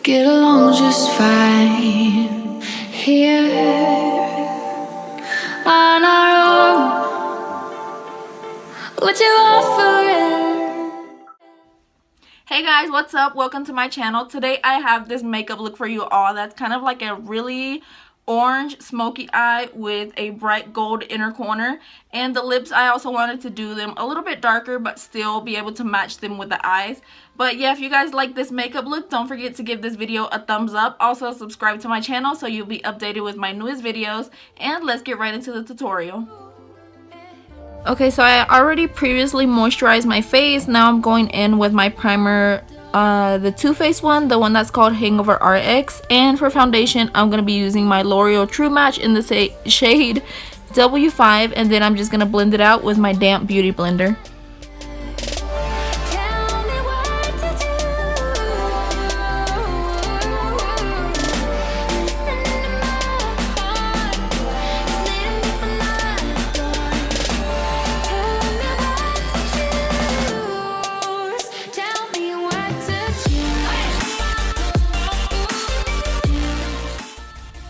get along just fine here on our own. What you offering? Hey guys, what's up? Welcome to my channel. Today I have this makeup look for you all that's kind of like a really orange smoky eye with a bright gold inner corner, and the lips I also wanted to do them a little bit darker but still be able to match them with the eyes. But yeah, if you guys like this makeup look, don't forget to give this video a thumbs up. Also subscribe to my channel so you'll be updated with my newest videos, and let's get right into the tutorial. Okay, so I already previously moisturized my face. Now I'm going in with my primer, the Toofaced one, the one that's called Hangover RX. And for foundation, I'm going to be using my Loreal True Match in the shade W5. And then I'm just going to blend it out with my damp beauty blender.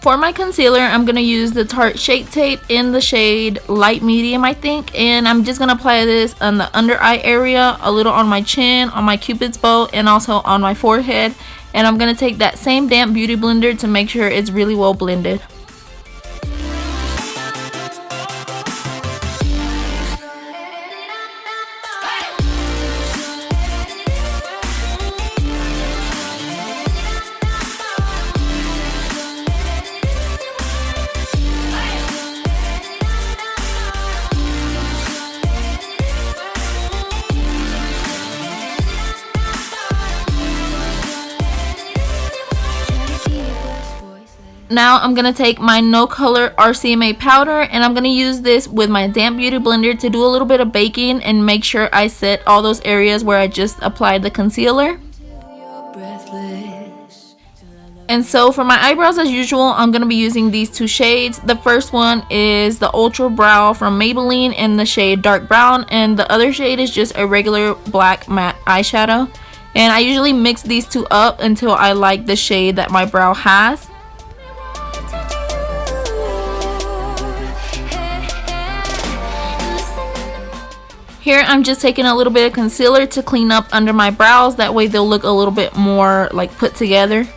For my concealer, I'm going to use the Tarte Shape Tape in the shade Light Medium, I think. And I'm just going to apply this on the under eye area, a little on my chin, on my cupid's bow, and also on my forehead. And I'm going to take that same damp beauty blender to make sure it's really well blended. Now I'm going to take my no color RCMA powder, and I'm going to use this with my damp beauty blender to do a little bit of baking and make sure I set all those areas where I just applied the concealer. And so for my eyebrows, as usual, I'm going to be using these two shades. The first one is the Ultra Brow from Maybelline in the shade dark brown, and the other shade is just a regular black matte eyeshadow. And I usually mix these two up until I like the shade that my brow has. Here I'm just taking a little bit of concealer to clean up under my brows. That way they'll look a little bit more like put together.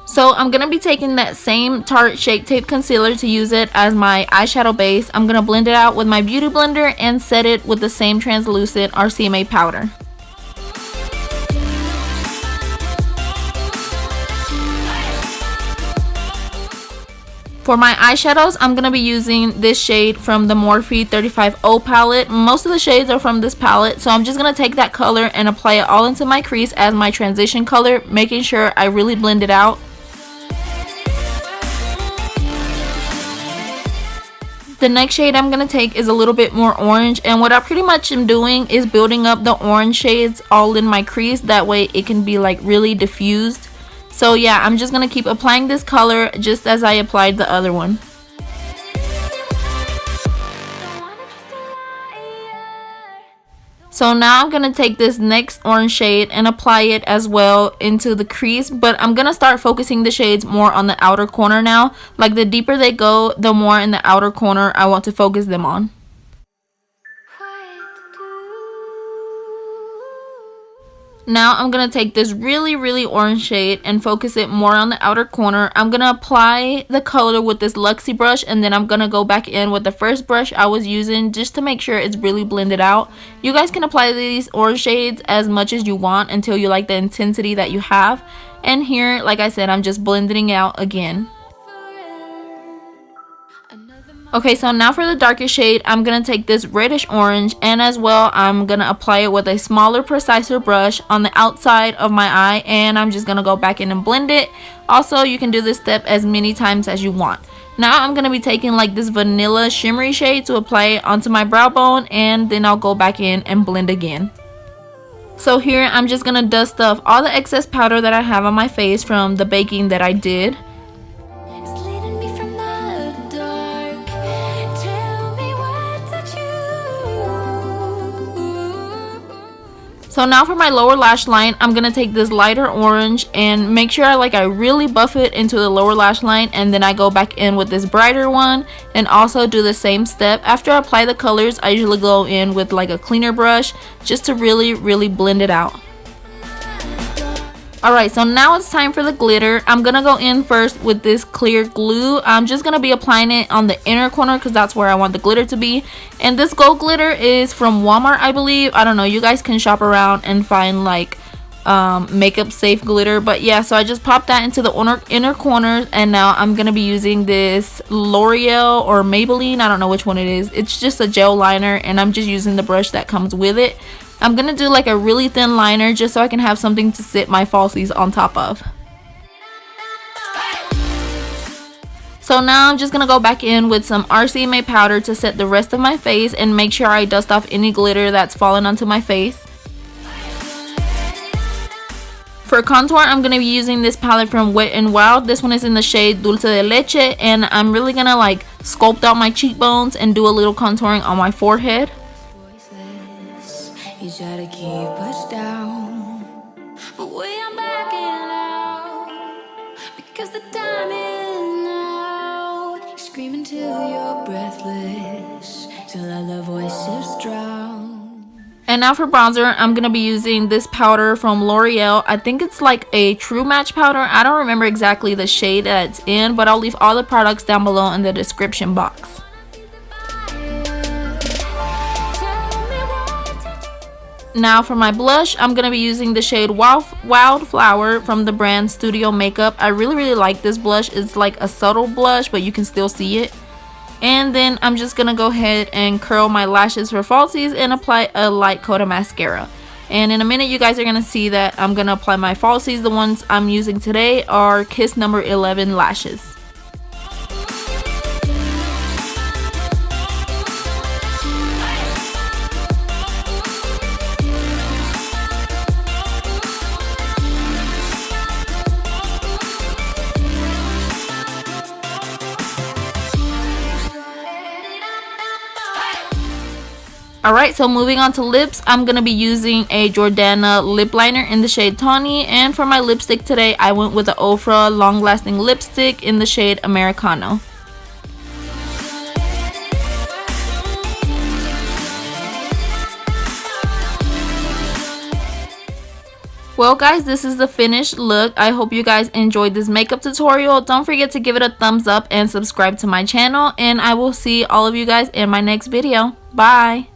So I'm going to be taking that same Tarte Shape Tape concealer to use it as my eyeshadow base. I'm going to blend it out with my beauty blender and set it with the same translucent RCMA powder. For my eyeshadows, I'm going to be using this shade from the Morphe 35O palette. Most of the shades are from this palette, so I'm just going to take that color and apply it all into my crease as my transition color, making sure I really blend it out. The next shade I'm going to take is a little bit more orange, and what I pretty much am doing is building up the orange shades all in my crease. That way it can be like really diffused. So yeah, I'm just going to keep applying this color just as I applied the other one. So now I'm going to take this next orange shade and apply it as well into the crease. But I'm going to start focusing the shades more on the outer corner now. Like the deeper they go, the more in the outer corner I want to focus them on. Now I'm going to take this really orange shade and focus it more on the outer corner. I'm going to apply the color with this Luxie brush, and then I'm going to go back in with the first brush I was using just to make sure it's really blended out. You guys can apply these orange shades as much as you want until you like the intensity that you have. And here, like I said, I'm just blending out again. Okay, so now for the darkest shade, I'm going to take this reddish orange, and as well I'm going to apply it with a smaller, preciser brush on the outside of my eye, and I'm just going to go back in and blend it. Also, you can do this step as many times as you want. Now I'm going to be taking like this vanilla shimmery shade to apply it onto my brow bone, and then I'll go back in and blend again. So here I'm just going to dust off all the excess powder that I have on my face from the baking that I did. So now for my lower lash line, I'm gonna take this lighter orange and make sure I really buff it into the lower lash line, and then I go back in with this brighter one and also do the same step. After I apply the colors, I usually go in with like a cleaner brush just to really blend it out. Alright, so now it's time for the glitter. I'm gonna go in first with this clear glue. I'm just gonna be applying it on the inner corner because that's where I want the glitter to be. And this gold glitter is from Walmart, I believe. I don't know, you guys can shop around and find like makeup safe glitter. But yeah, so I just popped that into the inner corners, and now I'm gonna be using this Loreal or Maybelline, I don't know which one it is. It's just a gel liner, and I'm just using the brush that comes with it. I'm gonna do like a really thin liner just so I can have something to sit my falsies on top of. So now I'm just gonna go back in with some RCMA powder to set the rest of my face and make sure I dust off any glitter that's fallen onto my face. For contour, I'm gonna be using this palette from Wet n Wild. This one is in the shade Dulce de Leche, and I'm really gonna like sculpt out my cheekbones and do a little contouring on my forehead. You try to keep us down, but we are backing out because the time is now. Screaming till you're breathless, till all the voices drown. And now for bronzer, I'm gonna be using this powder from Loreal. I think it's like a True Match powder. I don't remember exactly the shade that it's in, but I'll leave all the products down below in the description box. Now for my blush, I'm going to be using the shade Wildflower from the brand Studio Makeup. I really like this blush. It's like a subtle blush, but you can still see it. And then I'm just going to go ahead and curl my lashes for falsies and apply a light coat of mascara. And in a minute, you guys are going to see that I'm going to apply my falsies. The ones I'm using today are Kiss number 11 lashes. Alright, so moving on to lips, I'm going to be using a Jordana lip liner in the shade Tawny. And for my lipstick today, I went with the Ofra long lasting lipstick in the shade Americano. Well guys, this is the finished look. I hope you guys enjoyed this makeup tutorial. Don't forget to give it a thumbs up and subscribe to my channel. And I will see all of you guys in my next video. Bye!